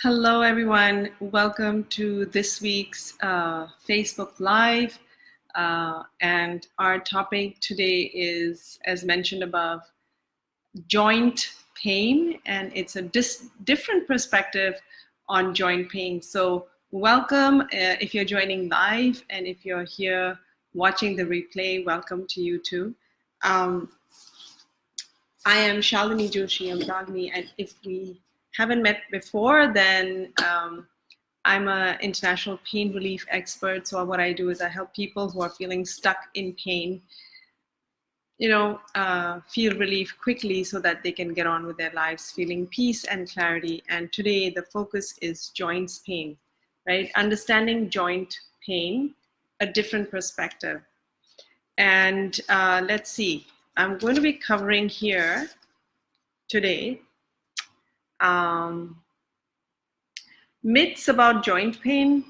Hello, everyone. Welcome to this week's Facebook Live. And our topic today is, as mentioned above, joint pain, and it's a different perspective on joint pain. So welcome if you're joining live, and if you're here watching the replay, welcome to you too. I am Shalini Joshi, and if we haven't met before, then I'm an international pain relief expert. So what I do is I help people who are feeling stuck in pain, feel relief quickly so that they can get on with their lives, feeling peace and clarity. And today the focus is joints pain, right? Understanding joint pain, a different perspective. And let's see, I'm going to be covering here today myths about joint pain.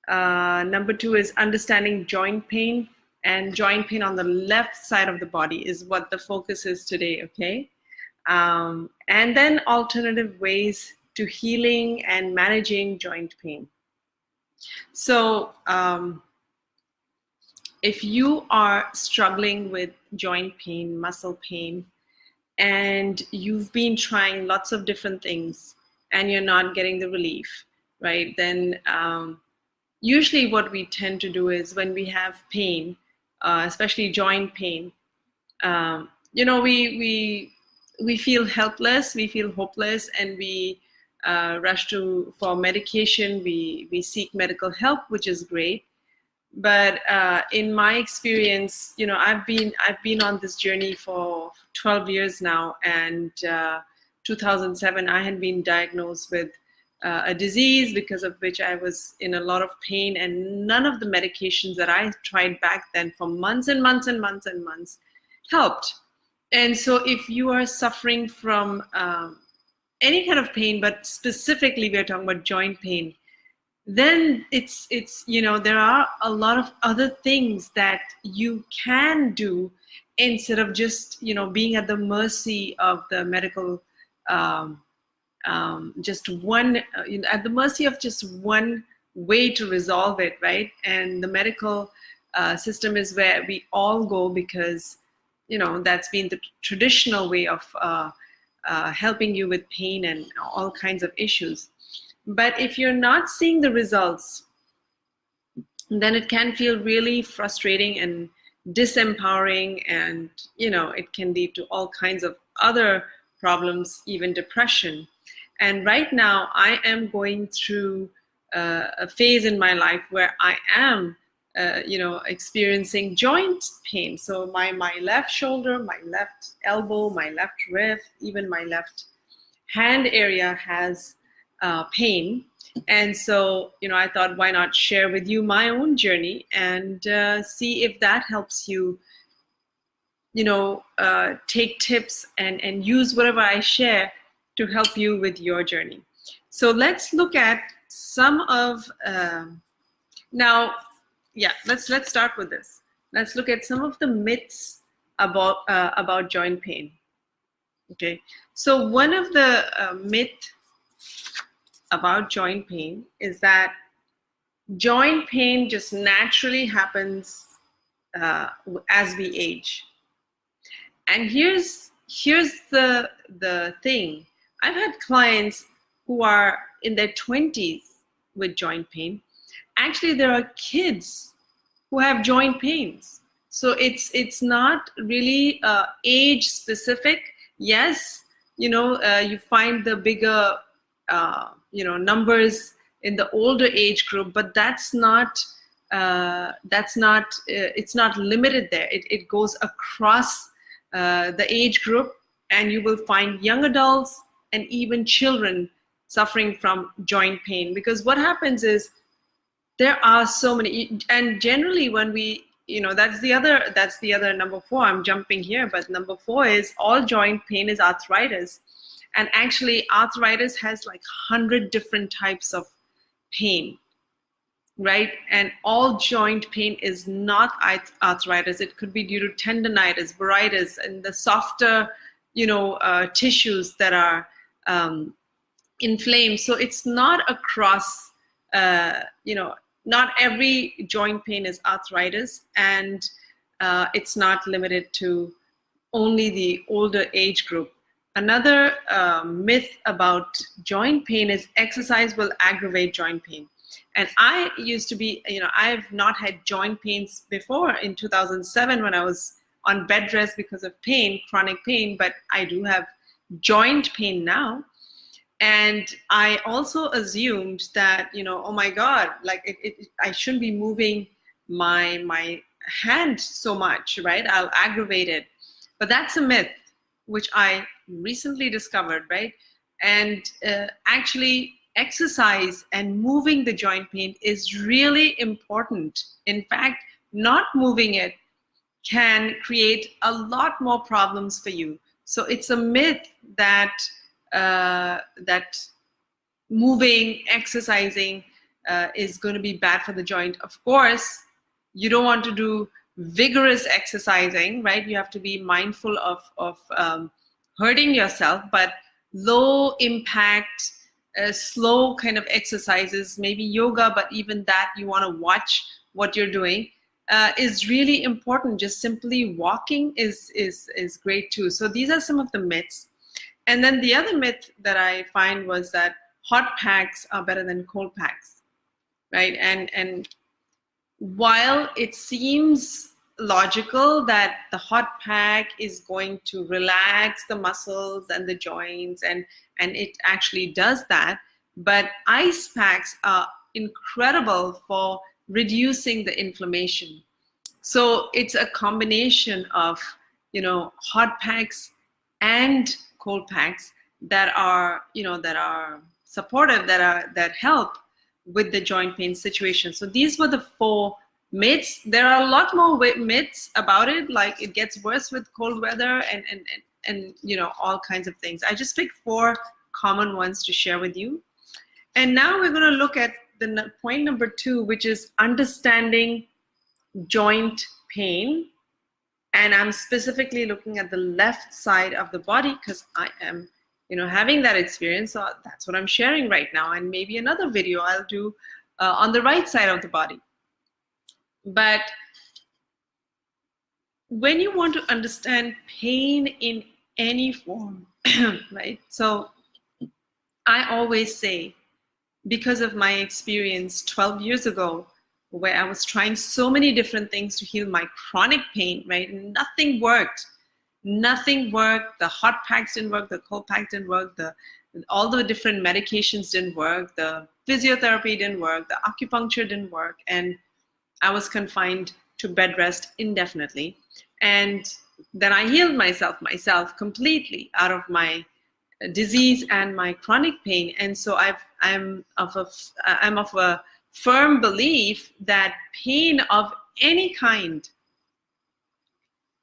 Number 2 is understanding joint pain, and joint pain on the left side of the body is what the focus is today, okay? And then alternative ways to healing and managing joint pain. So if you are struggling with joint pain, muscle pain, and you've been trying lots of different things and you're not getting the relief, right? Then usually what we tend to do is when we have pain, especially joint pain, we feel helpless, we feel hopeless, and we rush for medication. We seek medical help, which is great. But in my experience, I've been on this journey for 12 years now, and 2007 I had been diagnosed with a disease because of which I was in a lot of pain, and none of the medications that I tried back then for months and months and months and months helped. And so if you are suffering from any kind of pain, but specifically we're talking about joint pain, then it's there are a lot of other things that you can do instead of just being at the mercy of the medical at the mercy of just one way to resolve it, right? And the medical system is where we all go because that's been the traditional way of helping you with pain and all kinds of issues. But if you're not seeing the results, then it can feel really frustrating and disempowering, and it can lead to all kinds of other problems, even depression. And right now I am going through a phase in my life where I am experiencing joint pain. So my left shoulder, my left elbow, my left wrist, even my left hand area has pain. And so I thought, why not share with you my own journey and see if that helps you take tips and use whatever I share to help you with your journey. So let's look at some of let's start with this. Let's look at some of the myths about joint pain. Okay, so one of the myths about joint pain is that joint pain just naturally happens as we age. And here's the thing. I've had clients who are in their 20s with joint pain. Actually, there are kids who have joint pains. So it's not really age specific. Yes, you find the bigger numbers in the older age group, but it's not limited there. It goes across the age group, and you will find young adults and even children suffering from joint pain. Because what happens is there are so many, and generally when we that's the other number 4. I'm jumping here, but number 4 is all joint pain is arthritis. And actually arthritis has like 100 different types of pain, right? And all joint pain is not arthritis. It could be due to tendonitis, bursitis, and the softer tissues that are inflamed. So it's not across, not every joint pain is arthritis, and it's not limited to only the older age group. Another myth about joint pain is exercise will aggravate joint pain. And I used to be, I've not had joint pains before in 2007 when I was on bed rest because of pain, chronic pain, but I do have joint pain now. And I also assumed that, oh my God, like I shouldn't be moving my hand so much, right? I'll aggravate it. But that's a myth, which I recently discovered, right? And actually, exercise and moving the joint pain is really important. In fact, not moving it can create a lot more problems for you. So it's a myth that that moving, exercising is going to be bad for the joint. Of course, you don't want to do vigorous exercising, right? You have to be mindful of hurting yourself, but low impact, slow kind of exercises, maybe yoga, but even that you want to watch what you're doing is really important. Just simply walking is great too. So these are some of the myths. And then the other myth that I find was that hot packs are better than cold packs, right? And while it seems logical that the hot pack is going to relax the muscles and the joints, and it actually does that, but ice packs are incredible for reducing the inflammation. So it's a combination of, hot packs and cold packs that are, that are supportive, that help with the joint pain situation. So these were the 4 myths. There are a lot more myths about it, like it gets worse with cold weather and all kinds of things. I just picked 4 common ones to share with you. And now we're going to look at the point number 2, which is understanding joint pain. And I'm specifically looking at the left side of the body because I am, having that experience. So that's what I'm sharing right now. And maybe another video I'll do on the right side of the body. But when you want to understand pain in any form, right? So I always say, because of my experience 12 years ago, where I was trying so many different things to heal my chronic pain, right? Nothing worked. Nothing worked. The hot packs didn't work. The cold packs didn't work. All the different medications didn't work. The physiotherapy didn't work. The acupuncture didn't work. And I was confined to bed rest indefinitely. And then I healed myself completely out of my disease and my chronic pain. And so I'm of a firm belief that pain of any kind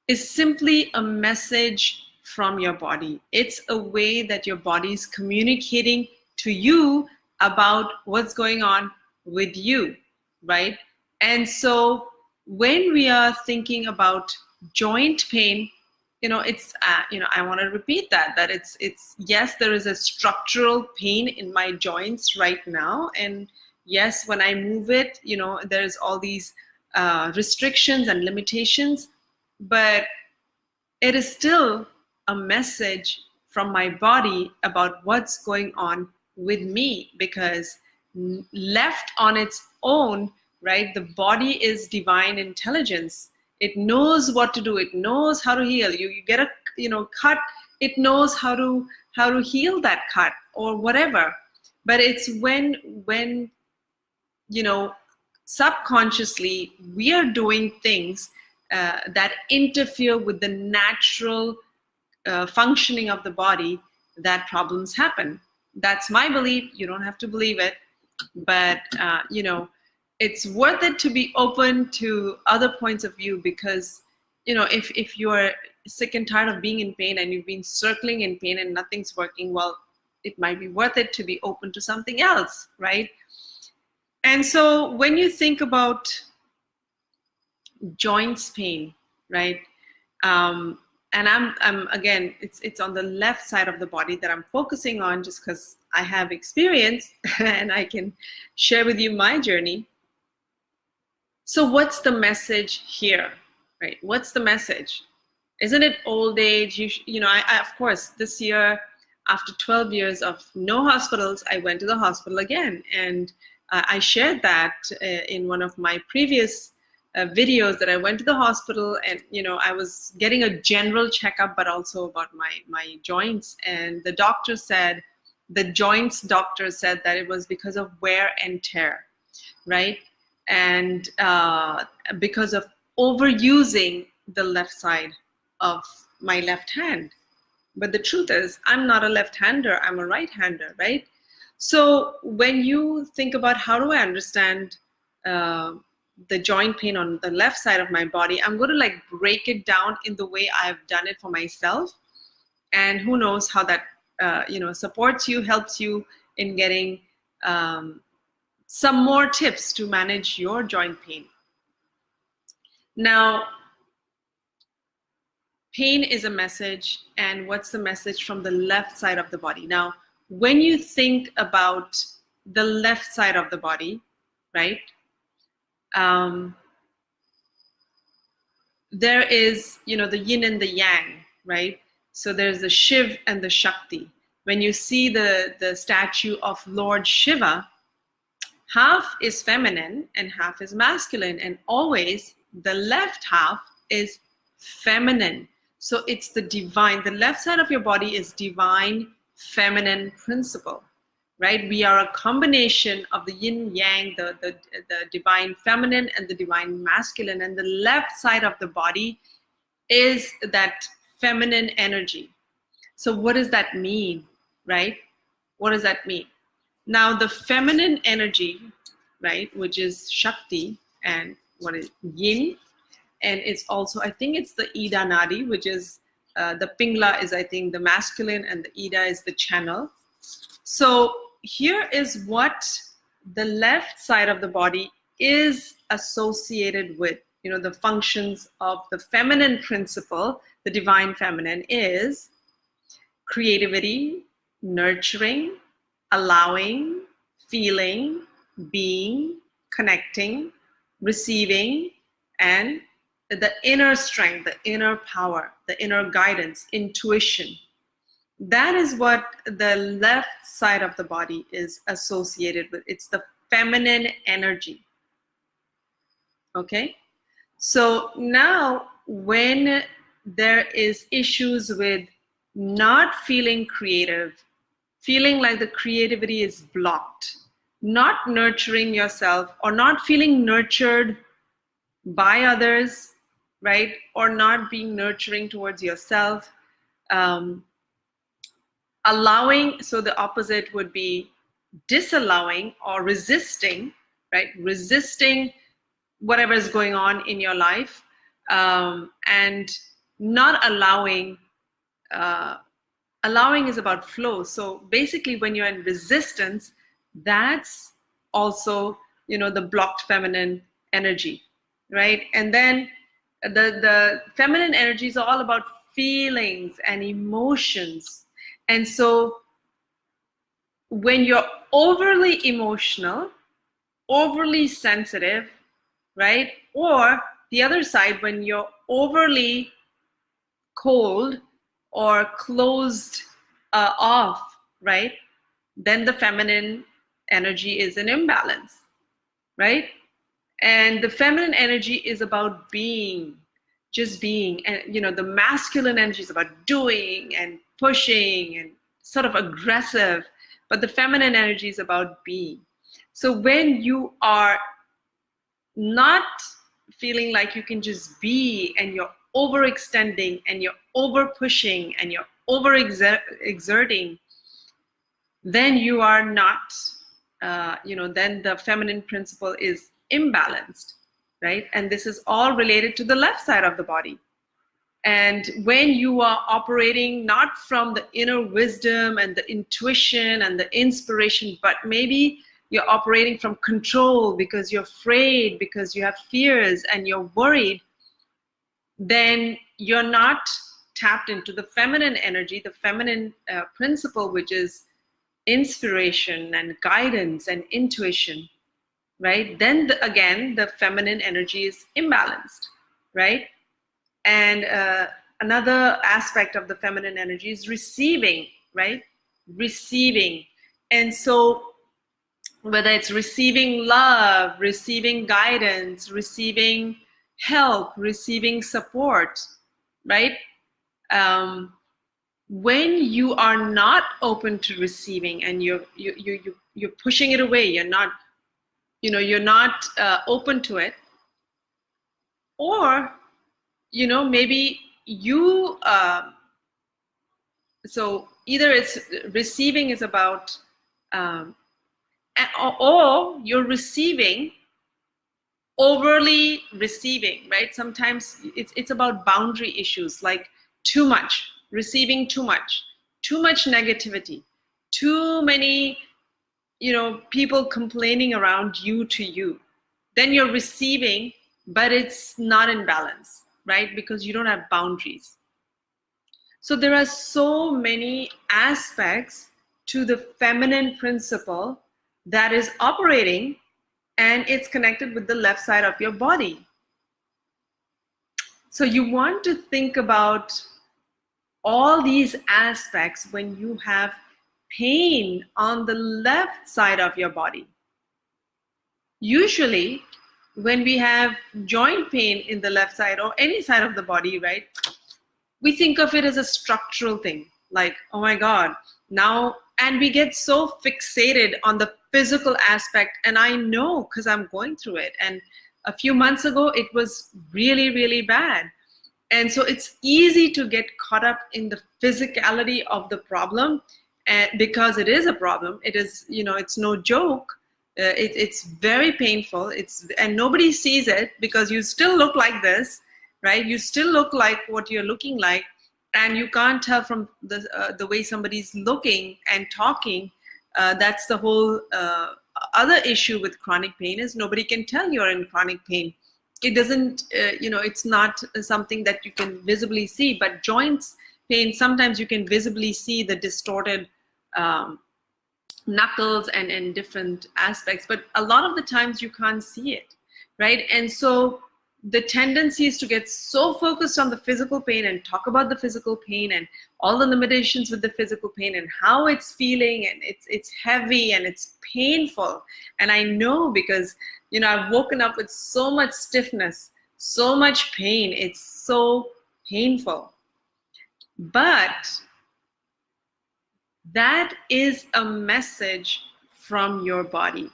is simply a message from your body. It's a way that your body is communicating to you about what's going on with you, right? And so when we are thinking about joint pain, it's I want to repeat that it's yes, there is a structural pain in my joints right now, and yes, when I move it, there's all these restrictions and limitations, but it is still a message from my body about what's going on with me, because left on its own, right, the body is divine intelligence. It knows what to do. It knows how to heal. You get a cut. It knows how to heal that cut or whatever. But it's when subconsciously we are doing things that interfere with the natural functioning of the body, that problems happen. That's my belief. You don't have to believe it, but it's worth it to be open to other points of view, because if you are sick and tired of being in pain and you've been circling in pain and nothing's working, well, it might be worth it to be open to something else, right? And so when you think about joints pain, right, and I'm again, it's on the left side of the body that I'm focusing on, just because I have experience and I can share with you my journey. So what's the message here, right? What's the message? Isn't it old age? You know, I of course, this year, after 12 years of no hospitals, I went to the hospital again. And I shared that in one of my previous videos, that I went to the hospital, and, you know, I was getting a general checkup, but also about my joints. And the doctor said, the joints doctor said that it was because of wear and tear, right? And because of overusing the left side of my left hand. But the truth is, I'm not a left-hander, I'm a right-hander, right? So when you think about how do I understand the joint pain on the left side of my body, I'm going to like break it down in the way I've done it for myself. And who knows how that you know, supports you, helps you in getting some more tips to manage your joint pain. Now, pain is a message, and what's the message from the left side of the body? Now, when you think about the left side of the body, right, there is, you know, the yin and the yang, right? So there's the Shiv and the Shakti. When you see the statue of Lord Shiva, half is feminine and half is masculine, and always the left half is feminine. So it's the divine, the left side of your body is divine feminine principle, right? We are a combination of the yin yang, the divine feminine and the divine masculine, and the left side of the body is that feminine energy. So what does that mean, right? What does that mean? Now, the feminine energy, right, which is Shakti, and what is Yin, and it's also, I think it's the Ida Nadi, which is the Pingla is, I think, the masculine, and the Ida is the channel. So here is what the left side of the body is associated with. You know, the functions of the feminine principle, the divine feminine, is creativity, nurturing, allowing, feeling, being, connecting, receiving, and the inner strength, the inner power, the inner guidance, intuition. That is what the left side of the body is associated with. It's the feminine energy. Okay? So now when there is issues with not feeling creative, feeling like the creativity is blocked, not nurturing yourself, or not feeling nurtured by others, right? Or not being nurturing towards yourself. Allowing, so the opposite would be disallowing or resisting, right? Resisting whatever is going on in your life, and not allowing. Allowing is about flow. So basically, when you're in resistance, that's also, you know, the blocked feminine energy, right? And then the feminine energy is all about feelings and emotions. And so when you're overly emotional, overly sensitive, right? Or the other side, when you're overly cold or closed off, right? Then the feminine energy is an imbalance, right? And the feminine energy is about being, just being. And, you know, the masculine energy is about doing and pushing and sort of aggressive, but the feminine energy is about being. So when you are not feeling like you can just be, and you're overextending, and you're over pushing, and you're over exerting, then you are not, you know, then the feminine principle is imbalanced, right? And this is all related to the left side of the body. And when you are operating not from the inner wisdom and the intuition and the inspiration, but maybe you're operating from control because you're afraid, because you have fears and you're worried, then you're not tapped into the feminine energy, the feminine principle, which is inspiration and guidance and intuition, right? Then again, the feminine energy is imbalanced, right? And another aspect of the feminine energy is receiving, right? Receiving. And so whether it's receiving love, receiving guidance, receiving help, receiving support, right? When you are not open to receiving and you're pushing it away, you're not open to it, or maybe you so either it's receiving is about or you're receiving, overly receiving, right? Sometimes it's about boundary issues, like too much, receiving too much negativity, too many people complaining around you to you. Then you're receiving, but it's not in balance, right? Because you don't have boundaries. So there are so many aspects to the feminine principle that is operating, and it's connected with the left side of your body. So you want to think about all these aspects when you have pain on the left side of your body. Usually, when we have joint pain in the left side or any side of the body, right, we think of it as a structural thing, like, oh my God, now, and we get so fixated on the physical aspect. And I know because I'm going through it. And a few months ago, it was really, really bad. And so it's easy to get caught up in the physicality of the problem, because it is a problem. It is, it's no joke. It's very painful. And nobody sees it because you still look like this, right? You still look like what you're looking like, and you can't tell from the way somebody's looking and talking. That's the whole other issue with chronic pain, is nobody can tell you're in chronic pain. It doesn't, it's not something that you can visibly see. But joints pain, sometimes you can visibly see the distorted knuckles and different aspects. But a lot of the times you can't see it, right? And so the tendency is to get so focused on the physical pain and talk about the physical pain and all the limitations with the physical pain and how it's feeling, and it's heavy and it's painful. And I know, because I've woken up with so much stiffness, so much pain. It's so painful. But that is a message from your body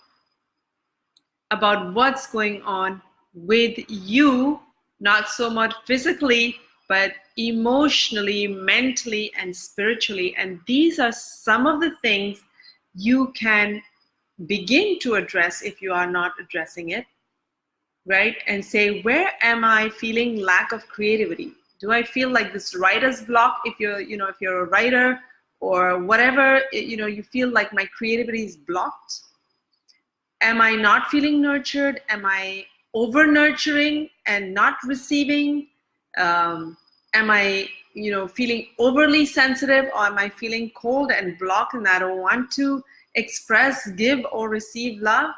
about what's going on with you, not so much physically, but emotionally, mentally, and spiritually. And these are some of the things you can begin to address if you are not addressing it, right? And say, where am I feeling lack of creativity? Do I feel like this writer's block? If you're a writer or whatever, you feel like my creativity is blocked. Am I not feeling nurtured? Am I over nurturing and not receiving? Am I feeling overly sensitive, or am I feeling cold and blocked and I don't want to express, give, or receive love?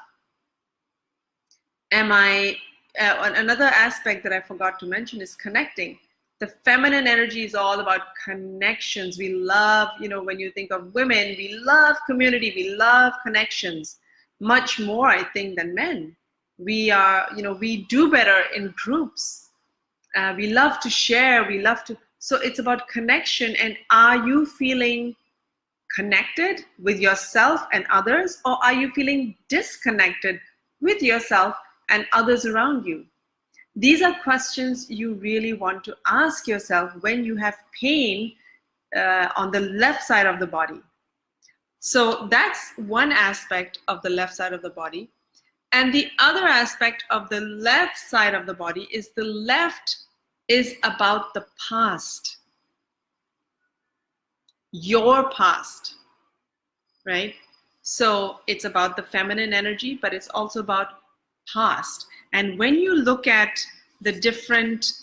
Am I another aspect that I forgot to mention is connecting. The feminine energy is all about connections. We love, when you think of women, we love community, we love connections much more, I think, than men. We are, we do better in groups. We love to share, so it's about connection. And are you feeling connected with yourself and others, or are you feeling disconnected with yourself and others around you? These are questions you really want to ask yourself when you have pain on the left side of the body. So that's one aspect of the left side of the body. And the other aspect of the left side of the body is the left is about the past, your past, right? So it's about the feminine energy, but it's also about past. And when you look at the different,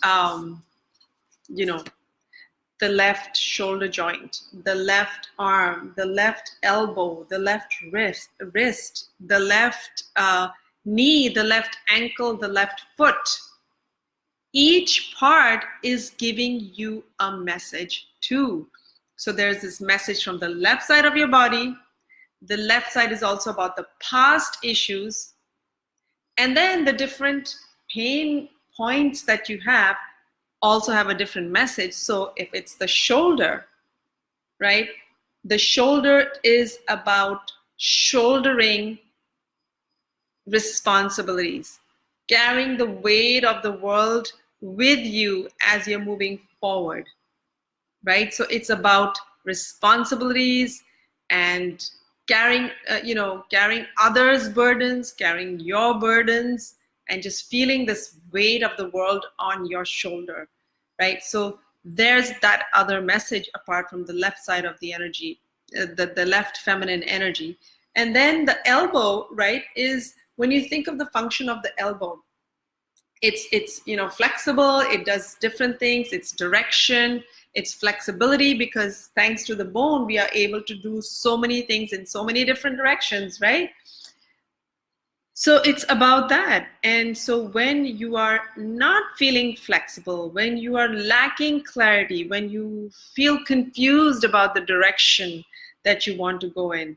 the left shoulder joint, the left arm, the left elbow, the left wrist, the left knee, the left ankle, the left foot. Each part is giving you a message too. So there's this message from the left side of your body. The left side is also about the past issues. And then the different pain points that you have also have a different message. So if it's the shoulder, right? The shoulder is about shouldering responsibilities, carrying the weight of the world with you as you're moving forward, right? So it's about responsibilities and carrying, carrying others' burdens, carrying your burdens, and just feeling this weight of the world on your shoulder, right? So there's that other message apart from the left side of the energy, the left feminine energy. And then the elbow, right, is when you think of the function of the elbow, it's flexible, it does different things, it's direction, it's flexibility, because thanks to the bone, we are able to do so many things in so many different directions, right? So it's about that. And so when you are not feeling flexible, when you are lacking clarity, when you feel confused about the direction that you want to go in,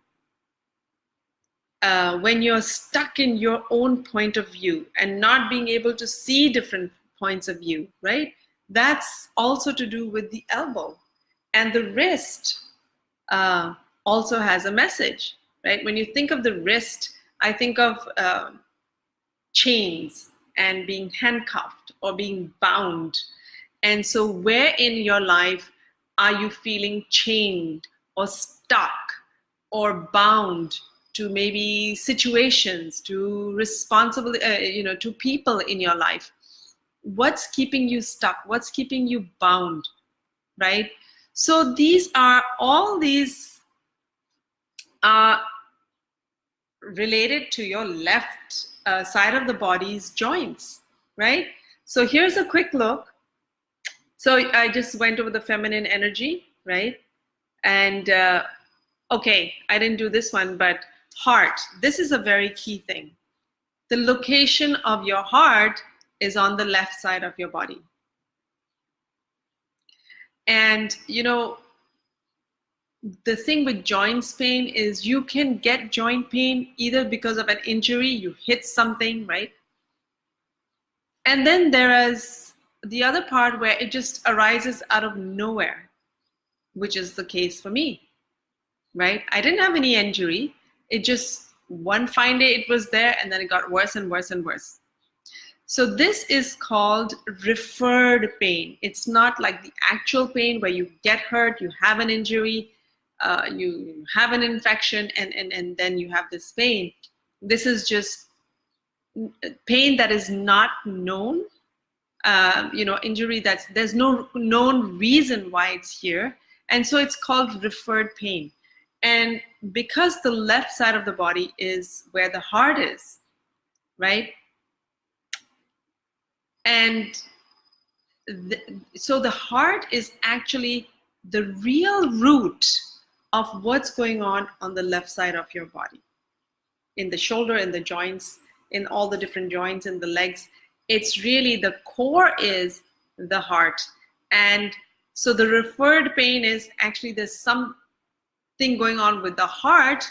when you're stuck in your own point of view and not being able to see different points of view, right? That's also to do with the elbow. And the wrist also has a message, right? When you think of the wrist, I think of chains and being handcuffed or being bound. And so where in your life are you feeling chained or stuck or bound to maybe situations, to responsibility, to people in your life? What's keeping you stuck? What's keeping you bound, right? So all these are related to your left side of the body's joints, right? So here's a quick look. So I just went over the feminine energy, right? And okay, I didn't do this one, but heart. This is a very key thing. The location of your heart is on the left side of your body. And the thing with joints pain is you can get joint pain either because of an injury, you hit something, right? And then there is the other part where it just arises out of nowhere, which is the case for me, right? I didn't have any injury. It just one fine day it was there, and then it got worse and worse and worse. So this is called referred pain. It's not like the actual pain where you get hurt, you have an injury, you have an infection, and then you have this pain. This is just pain that is not known, injury there's no known reason why it's here. And so it's called referred pain. And because the left side of the body is where the heart is, right? And so the heart is actually the real root of what's going on the left side of your body, in the shoulder, in the joints, in all the different joints, in the legs. It's really the core is the heart. And so the referred pain is actually there's something going on with the heart,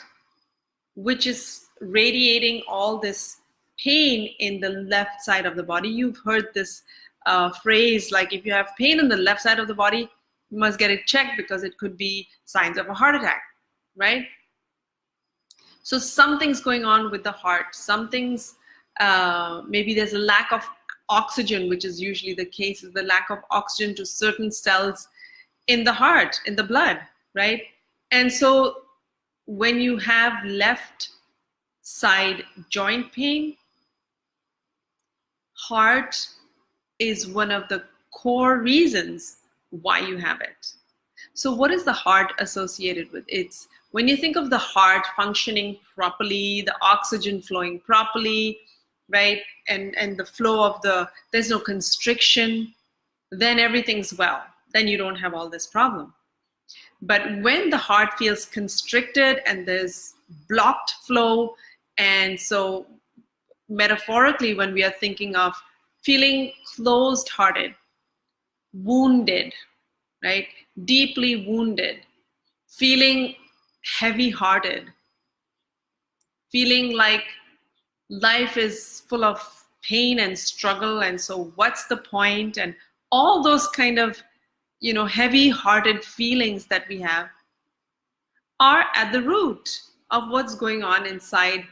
which is radiating all this pain in the left side of the body. You've heard this phrase, like if you have pain in the left side of the body, you must get it checked because it could be signs of a heart attack, right? So something's going on with the heart. Something's, maybe there's a lack of oxygen, which is usually the case, is the lack of oxygen to certain cells in the heart, in the blood, right? And so when you have left side joint pain, heart is one of the core reasons why you have it. So what is the heart associated with? It's when you think of the heart functioning properly, the oxygen flowing properly, right? And the flow of there's no constriction, then everything's well. then you don't have all this problem. But when the heart feels constricted and there's blocked flow, and so metaphorically, when we are thinking of feeling closed-hearted, wounded, right? Deeply wounded, feeling heavy-hearted, feeling like life is full of pain and struggle, and so what's the point? And all those kind of, heavy-hearted feelings that we have are at the root of what's going on inside,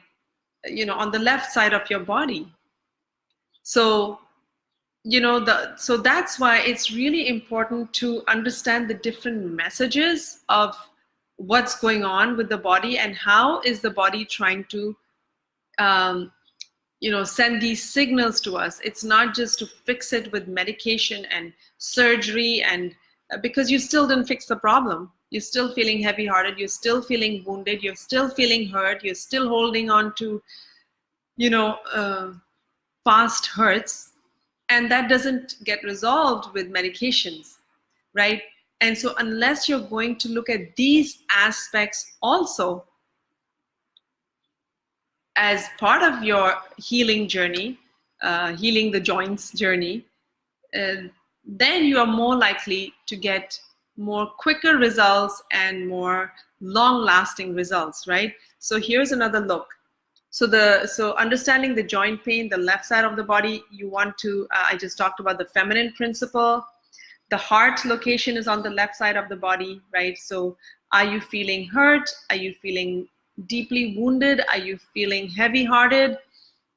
on the left side of your body. So, so that's why it's really important to understand the different messages of what's going on with the body and how is the body trying to, send these signals to us. It's not just to fix it with medication and surgery, and because you still didn't fix the problem. You're still feeling heavy-hearted, you're still feeling wounded, you're still feeling hurt, you're still holding on to, past hurts, and that doesn't get resolved with medications, right? And so unless you're going to look at these aspects also as part of your healing journey, healing the joints journey, then you are more likely to get more quicker results and more long-lasting results, right? So here's another look. So understanding the joint pain, the left side of the body, you want to, I just talked about the feminine principle. The heart location is on the left side of the body, right? So are you feeling hurt? Are you feeling deeply wounded? Are you feeling heavy-hearted,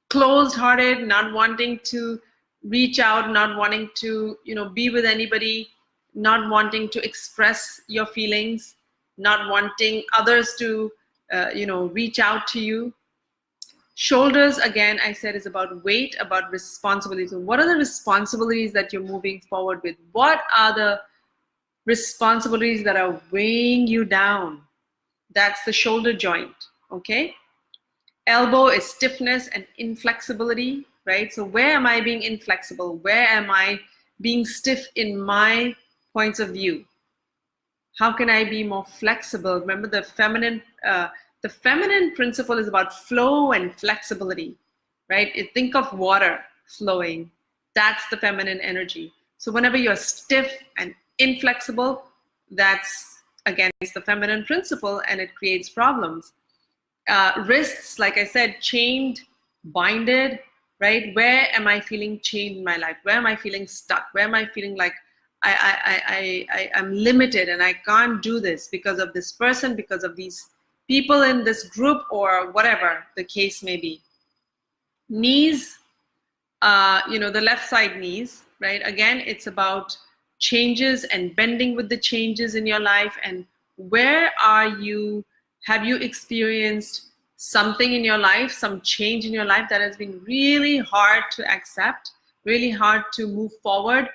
closed-hearted, not wanting to reach out, not wanting to, be with anybody, not wanting to express your feelings, not wanting others to, reach out to you? Shoulders, again, I said, is about weight, about responsibilities. So what are the responsibilities that you're moving forward with? What are the responsibilities that are weighing you down? That's the shoulder joint, okay? Elbow is stiffness and inflexibility, right? So where am I being inflexible? Where am I being stiff in my points of view? How can I be more flexible? Remember, the feminine principle is about flow and flexibility, right? Think of water flowing. That's the feminine energy. So whenever you're stiff and inflexible, that's against the feminine principle, and it creates problems. Wrists, like I said, chained, binded, right? Where am I feeling chained in my life? Where am I feeling stuck? Where am I feeling like I'm limited and I can't do this because of this person, because of these people in this group, or whatever the case may be? Knees, the left side knees, right? Again, it's about changes and bending with the changes in your life. And where have you experienced something in your life, some change in your life that has been really hard to accept, really hard to move forward,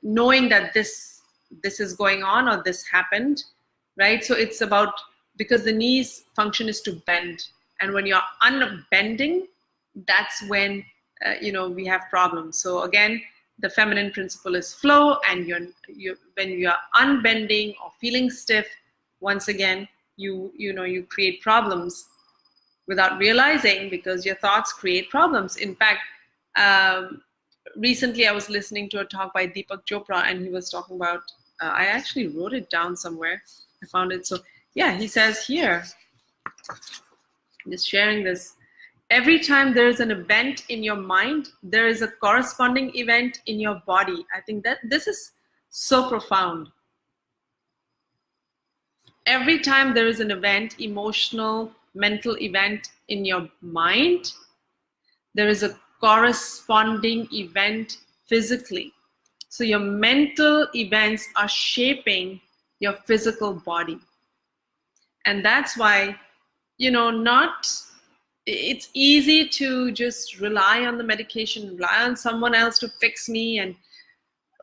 knowing that this is going on or this happened, right? So it's about, because the knees function is to bend, and when you're unbending, that's when we have problems. So again, the feminine principle is flow, and when you are unbending or feeling stiff, once again, you create problems without realizing, because your thoughts create problems. In fact, recently I was listening to a talk by Deepak Chopra, and he was talking about, I actually wrote it down somewhere. I found it. So yeah, he says here, just sharing this, every time there is an event in your mind, there is a corresponding event in your body. I think that this is so profound. Every time there is an event, emotional, mental event in your mind, there is a corresponding event physically. So your mental events are shaping your physical body. And that's why, it's easy to just rely on the medication, rely on someone else to fix me and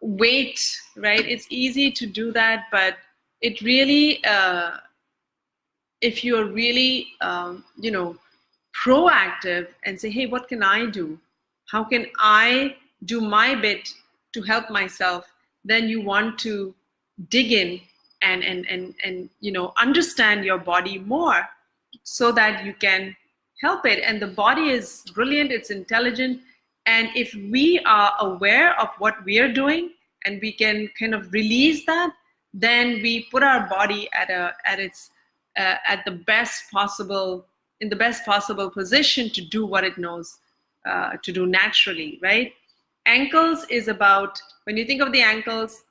wait, right? It's easy to do that, but it really, if you're really, proactive and say, hey, what can I do? How can I do my bit to help myself? then you want to dig in and understand your body more so that you can help it. And the body is brilliant, it's intelligent, and if we are aware of what we are doing and we can kind of release that, then we put our body at the best possible, in the best possible position to do what it knows to do naturally, right? Ankles is about, when you think of the ankles,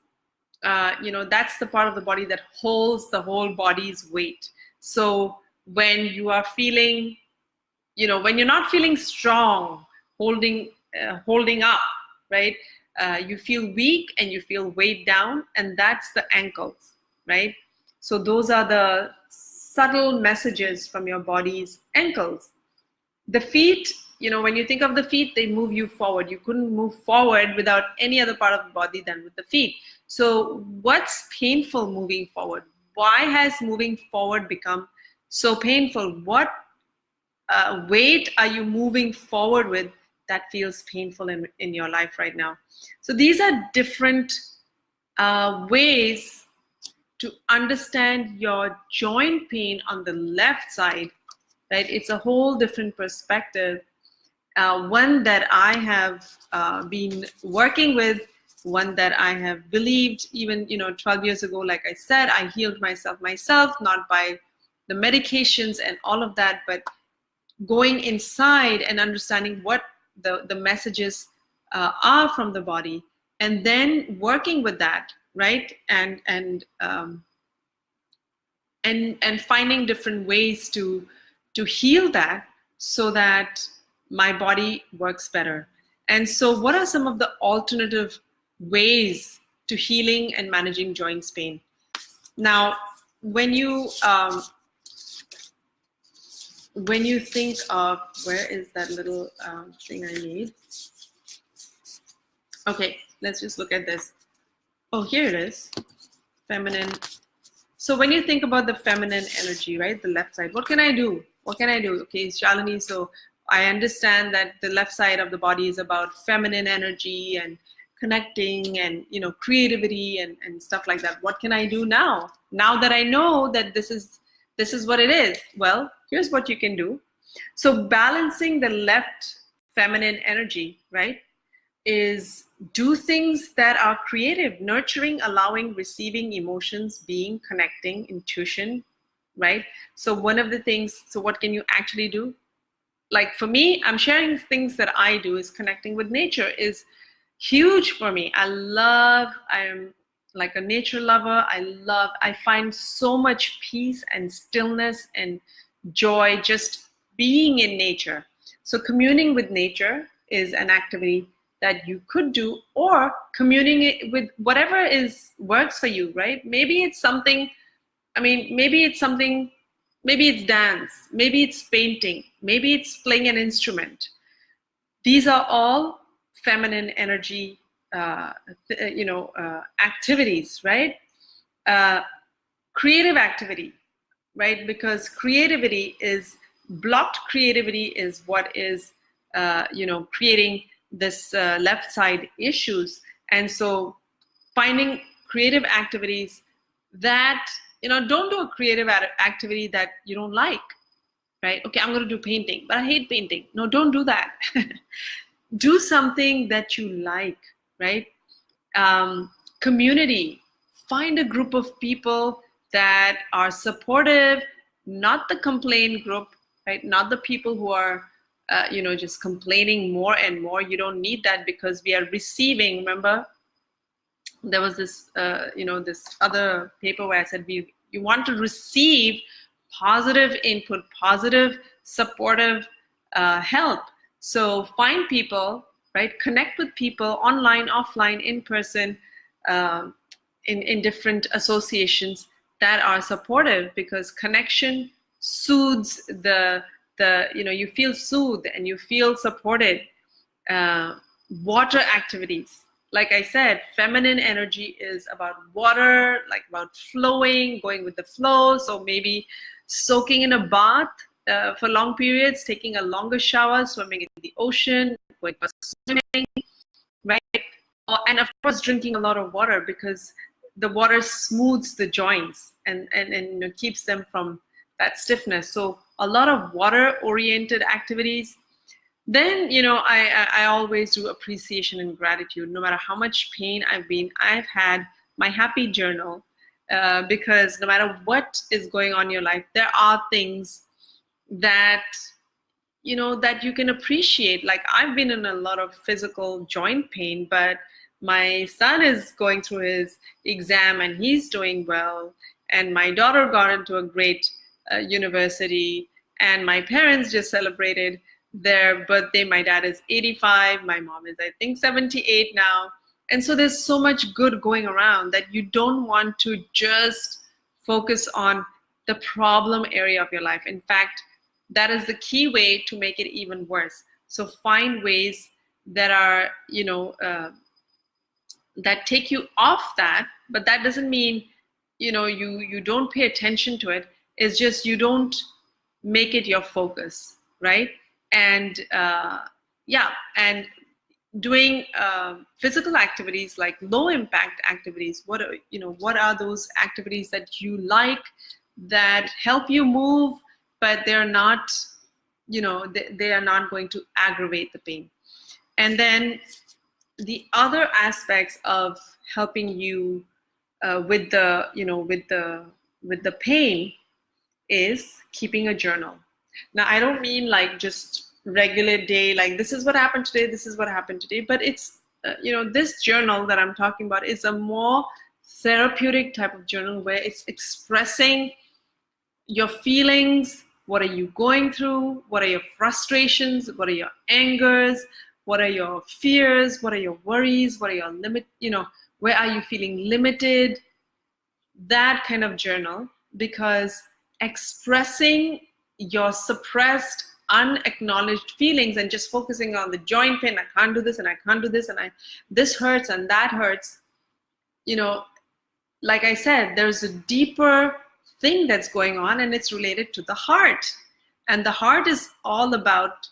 that's the part of the body that holds the whole body's weight. So when you are feeling, when you're not feeling strong, holding up, right? You feel weak and you feel weighed down, and that's the ankles, right? So those are the subtle messages from your body's ankles. The feet, when you think of the feet, they move you forward. You couldn't move forward without any other part of the body than with the feet. So what's painful moving forward? Why has moving forward become so painful? What weight are you moving forward with that feels painful in your life right now? So these are different ways to understand your joint pain on the left side, right? It's a whole different perspective, one that I have been working with, one that I have believed even 12 years ago. Like I said, I healed myself, not by the medications and all of that, but going inside and understanding what the messages are from the body, and then working with that, right? And finding different ways to heal that so that my body works better. And so what are some of the alternative ways to healing and managing joint pain? Now, when you think of, where is that little thing I need? Okay, let's just look at this. Oh, here it is, feminine. So when you think about the feminine energy, right, the left side, what can I do? What can I do? Okay, Shalini, so I understand that the left side of the body is about feminine energy and connecting and creativity and stuff like that. What can I do now? Now that I know that this is what it is, well, here's what you can do. So balancing the left feminine energy, right, is do things that are creative, nurturing, allowing, receiving, emotions, being, connecting, intuition, right? So one of the things, so what can you actually do? Like for me, I'm sharing things that I do, is connecting with nature is huge for me. I'm like a nature lover. I find so much peace and stillness and joy just being in nature. So communing with nature is an activity that you could do, or communing it with whatever works for you, right? Maybe it's something, maybe it's dance, maybe it's painting, maybe it's playing an instrument. These are all feminine energy, activities, right? Creative activity, right? Because blocked creativity is what is, creating this left side issues. And so finding creative activities that, don't do a creative activity that you don't like, right? Okay, I'm going to do painting, but I hate painting. No, don't do that. Do something that you like, right? Community. Find a group of people that are supportive, not the complaint group, right? Not the people who are, just complaining more and more. You don't need that, because we are receiving. Remember, there was this, this other paper where I said you want to receive positive input, positive, supportive help. So find people, right? Connect with people online, offline, in person, in different associations that are supportive, because connection soothes you feel soothed and you feel supported. Water activities. Like I said, feminine energy is about water, like about flowing, going with the flow. So maybe soaking in a bath for long periods, taking a longer shower, swimming in the ocean, going for swimming, right? And of course, drinking a lot of water, because the water smooths the joints and keeps them from that stiffness. So a lot of water-oriented activities. Then, I always do appreciation and gratitude. No matter how much pain I've had my happy journal, because no matter what is going on in your life, there are things that that you can appreciate. Like, I've been in a lot of physical joint pain, but my son is going through his exam and he's doing well, and my daughter got into a great university, and my parents just celebrated their birthday. My dad is 85, my mom is, I think, 78 now. And so there's so much good going around that you don't want to just focus on the problem area of your life. In fact, that is the key way to make it even worse. So find ways that are, that take you off that, but that doesn't mean, you don't pay attention to it. It's just you don't make it your focus, right? And and doing physical activities, like low impact activities. What are those activities that you like, that help you move, but they're not, they are not going to aggravate the pain. And then the other aspects of helping you with the pain is keeping a journal. Now, I don't mean like just regular day, like this is what happened today, this is what happened today, but it's this journal that I'm talking about is a more therapeutic type of journal, where it's expressing your feelings. What are you going through? What are your frustrations? What are your angers? What are your fears? What are your worries? What are your where are you feeling limited? That kind of journal, because expressing your suppressed, unacknowledged feelings and just focusing on the joint pain, I can't do this and I can't do this, and this hurts and that hurts. Like I said, there's a deeper thing that's going on, and it's related to the heart. And the heart is all about,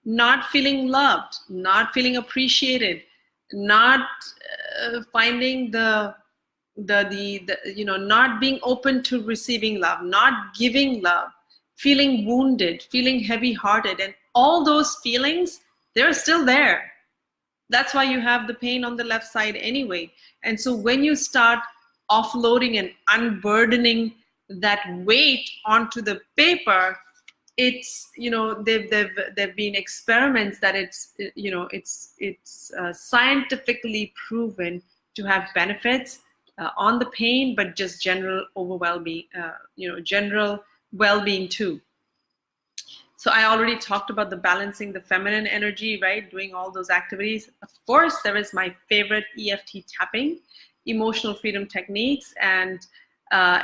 not feeling loved, not feeling appreciated, not finding not being open to receiving love, not giving love, feeling wounded, feeling heavy-hearted, and all those feelings, they're still there. That's why you have the pain on the left side anyway. And so when you start offloading and unburdening that weight onto the paper, it's there've been experiments that it's scientifically proven to have benefits on the pain, but just general general well-being too. So I already talked about the balancing the feminine energy, right? Doing all those activities. Of course, there is my favorite EFT tapping, emotional freedom techniques, and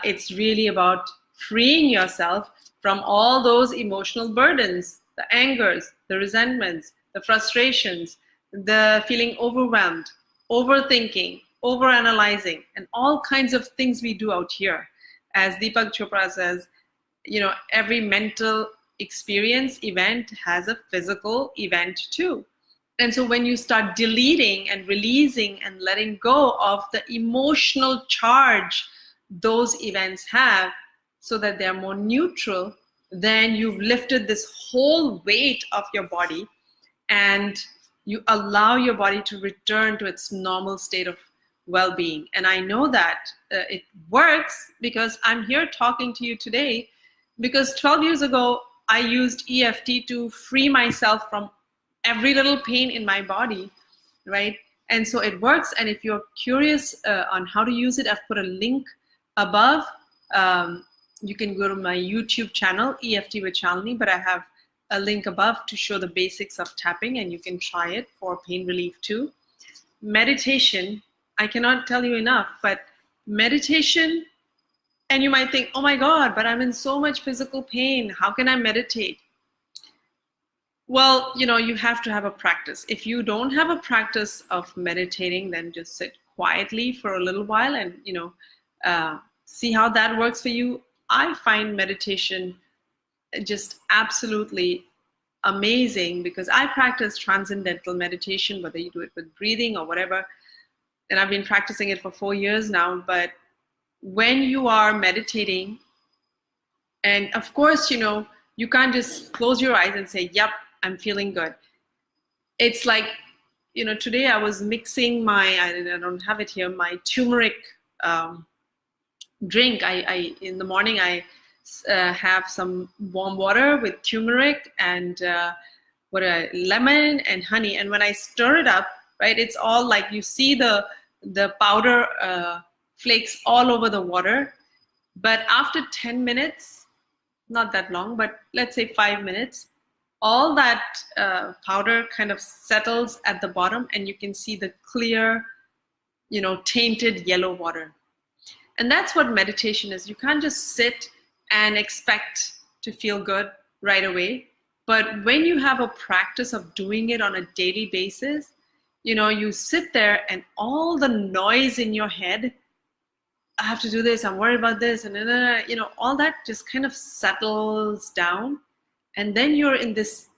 it's really about freeing yourself from all those emotional burdens, the angers, the resentments, the frustrations, the feeling overwhelmed, overthinking, overanalyzing, and all kinds of things we do out here. As Deepak Chopra says, every mental experience event has a physical event too. And so when you start deleting and releasing and letting go of the emotional charge those events have, so that they're more neutral, then you've lifted this whole weight of your body, and you allow your body to return to its normal state of well-being. And I know that it works, because I'm here talking to you today, because 12 years ago, I used EFT to free myself from every little pain in my body, right? And so it works. And if you're curious on how to use it, I've put a link above. You can go to my YouTube channel, EFT with Shalini, but I have a link above to show the basics of tapping, and you can try it for pain relief too. Meditation, I cannot tell you enough, but meditation, and you might think, oh my God, but I'm in so much physical pain. How can I meditate? Well, you have to have a practice. If you don't have a practice of meditating, then just sit quietly for a little while and, see how that works for you. I find meditation just absolutely amazing because I practice transcendental meditation, whether you do it with breathing or whatever. And I've been practicing it for 4 years now. But when you are meditating, and of course, you can't just close your eyes and say, yep, I'm feeling good. It's like, today I was mixing I don't have it here, my turmeric drink. In the morning, I have some warm water with turmeric and lemon and honey. And when I stir it up, right, it's all like you see the powder flakes all over the water. But after 10 minutes, not that long, but let's say 5 minutes, all that powder kind of settles at the bottom, and you can see the clear, tainted yellow water. And that's what meditation is. You can't just sit and expect to feel good right away. But when you have a practice of doing it on a daily basis, you sit there and all the noise in your head, I have to do this, I'm worried about this, and all that just kind of settles down. And then you're in this,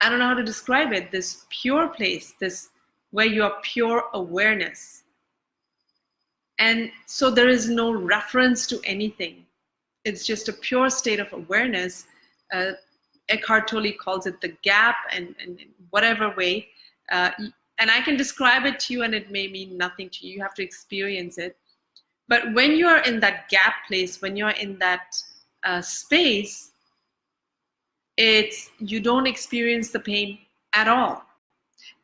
I don't know how to describe it, this pure place, this where you are pure awareness. And so there is no reference to anything. It's just a pure state of awareness. Eckhart Tolle calls it the gap, and whatever way. And I can describe it to you and it may mean nothing to you. You have to experience it. But when you're in that gap place, when you're in that space, you don't experience the pain at all.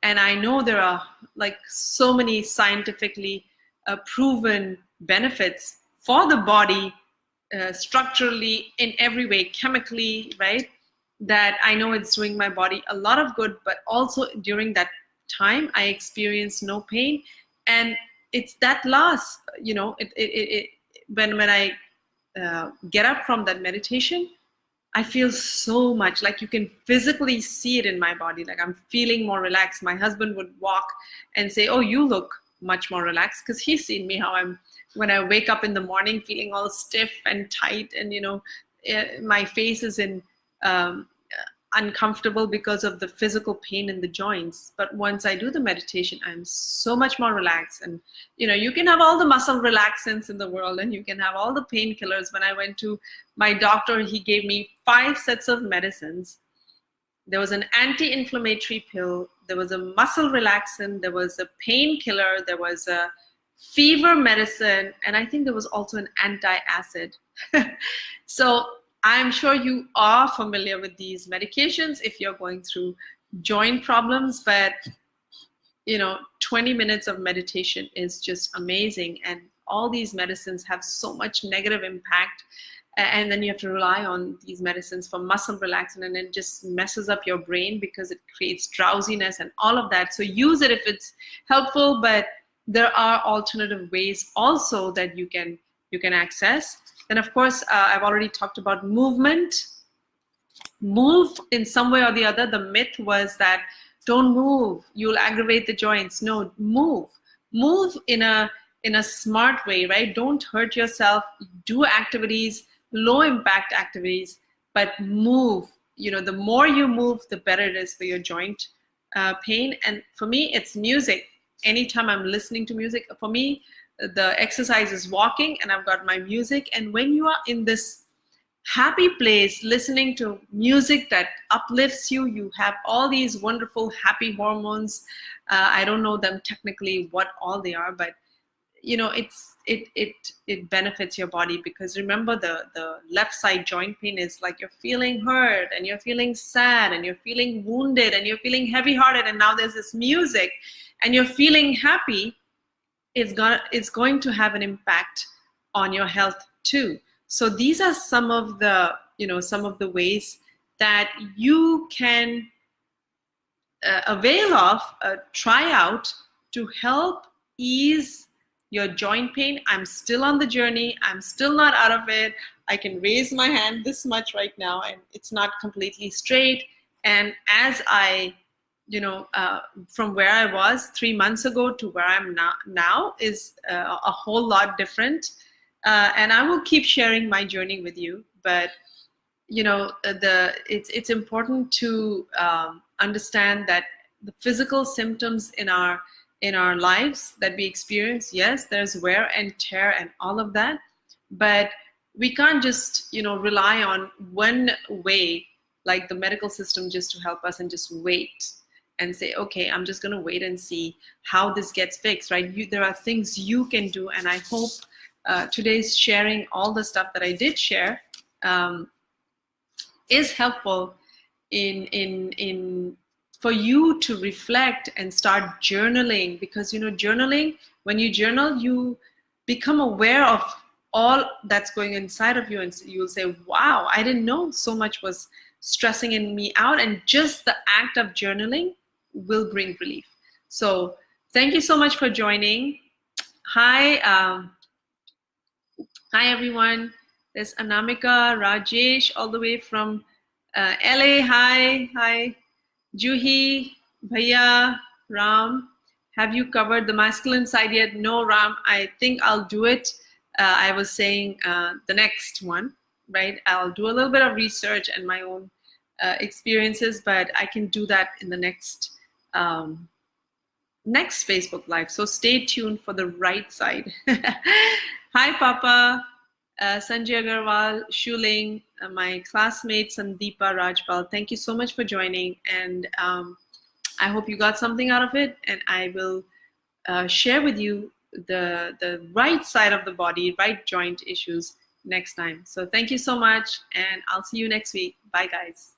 And I know there are like so many scientifically proven benefits for the body, structurally, in every way, chemically, right? That I know it's doing my body a lot of good, but also during that time, I experienced no pain. And it's that loss, when I get up from that meditation, I feel so much, like you can physically see it in my body, like I'm feeling more relaxed. My husband would walk and say, oh, you look much more relaxed, because he's seen me when I wake up in the morning feeling all stiff and tight, and my face is uncomfortable because of the physical pain in the joints. But once I do the meditation, I'm so much more relaxed. And you can have all the muscle relaxants in the world, and you can have all the painkillers. When I went to my doctor, he gave me 5 sets of medicines. There was an anti-inflammatory pill, there was a muscle relaxant, there was a painkiller, there was a fever medicine, and I think there was also an anti-acid. So I'm sure you are familiar with these medications if you're going through joint problems, but 20 minutes of meditation is just amazing. And all these medicines have so much negative impact. And then you have to rely on these medicines for muscle relaxant, and it just messes up your brain because it creates drowsiness and all of that. So use it if it's helpful, but there are alternative ways also that you can access. And of course, I've already talked about movement. Move in some way or the other. The myth was that don't move, you'll aggravate the joints. No, move. Move in a smart way, right? Don't hurt yourself. Do activities, low impact activities, but move. The more you move, the better it is for your joint pain. And for me, it's music. Anytime I'm listening to music, for me, the exercise is walking, and I've got my music. And when you are in this happy place, listening to music that uplifts you, you have all these wonderful happy hormones. I don't know them technically what all they are, but it benefits your body, because remember the left side joint pain is like you're feeling hurt, and you're feeling sad, and you're feeling wounded, and you're feeling heavy hearted, and now there's this music and you're feeling happy. It's going to have an impact on your health too. So these are some of the ways that you can avail of, try out to help ease your joint pain. I'm still on the journey. I'm still not out of it. I can raise my hand this much right now, and it's not completely straight. And as I, from where I was 3 months ago to where I'm now is a whole lot different. And I will keep sharing my journey with you. But it's important to understand that the physical symptoms in our lives that we experience, yes, there's wear and tear and all of that, but we can't just rely on one way, like the medical system, just to help us and just wait and say, okay, I'm just going to wait and see how this gets fixed, right? There are things you can do, and I hope today's sharing all the stuff that I did share is helpful in for you to reflect and start journaling, because journaling, when you journal, you become aware of all that's going inside of you, and you'll say, wow, I didn't know so much was stressing in me out, and just the act of journaling will bring relief. So thank you so much for joining. Hi everyone. There's Anamika, Rajesh, all the way from LA. Hi. Juhi, Bhaiya, Ram. Have you covered the masculine side yet? No, Ram. I think I'll do it. I was saying the next one, right? I'll do a little bit of research and my own experiences, but I can do that in the next Facebook Live. So stay tuned for the right side. Hi, Papa. Sanjay Agarwal, Shuling, my classmate Sandeepa Rajpal, thank you so much for joining, and I hope you got something out of it, and I will share with you the right side of the body, right joint issues next time. So thank you so much, and I'll see you next week. Bye, guys.